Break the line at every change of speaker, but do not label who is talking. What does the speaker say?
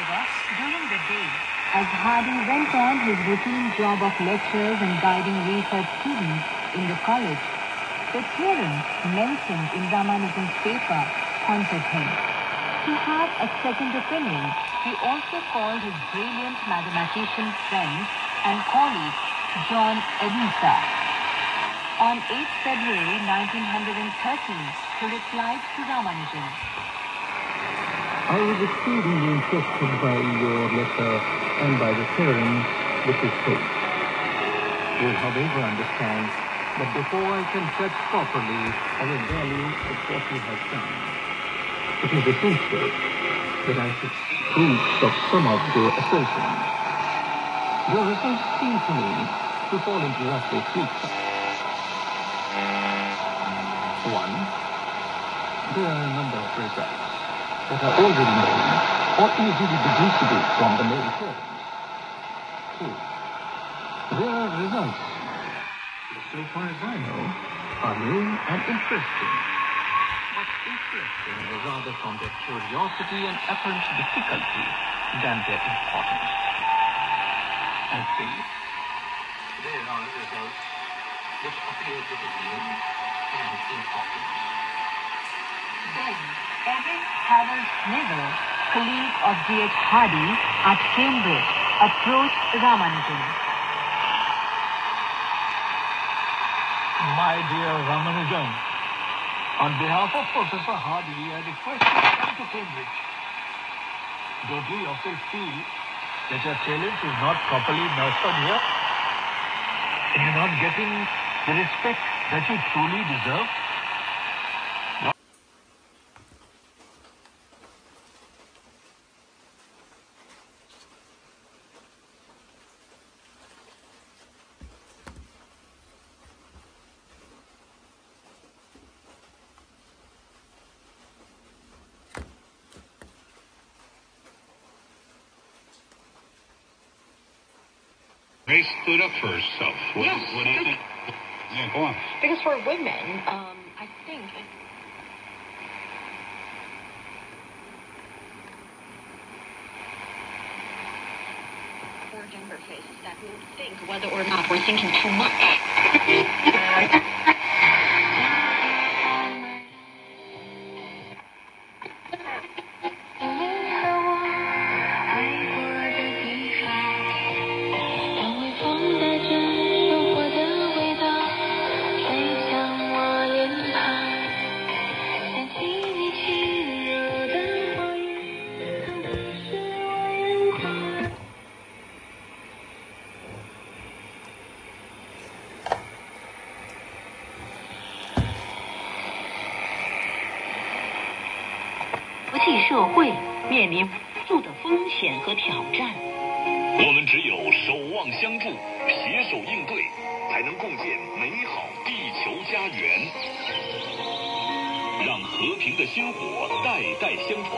however, during the day, as Hardy went on his routine job of lectures and guiding research students in the college, the theorems mentioned in Ramanujan's paper haunted him. To have a second opinion, he also called his brilliant mathematician friend and colleague John Edensor. On 8th February 1913, he replied to Ramanujan.
I was exceedingly interested by your letter and by the theorem which is put. You however understand that before I can judge properly of the value of what you have done, it is essential that I should see proofs of some of your assertions. Your results seem to me to fall into roughly three types. One, there are a number of results that are already known or easily deducible from the main theorems. Two, there are results which, so far as I know, are new and interesting. But interesting rather from their curiosity and apparent difficulty than their importance. And three, there are results which appear to be new and important.
Then, Edwin Harold Snell, colleague of G.H. Hardy at Cambridge, approached Ramanujan.
My dear Ramanujan, on behalf of Professor Hardy, I request you to come to Cambridge. Don't you yourself feel that your talent is not properly nurtured here? And you're not getting the respect that you truly deserve?
They stood up for herself.
Yes.
What do you think? Yeah, go on.
Because for women, I think... For gender faces that we would think whether or not we're thinking too much.
社会面临无数的风险和挑战，
我们只有守望相助，携手应对，才能共建美好地球家园，让和平的薪火代代相传。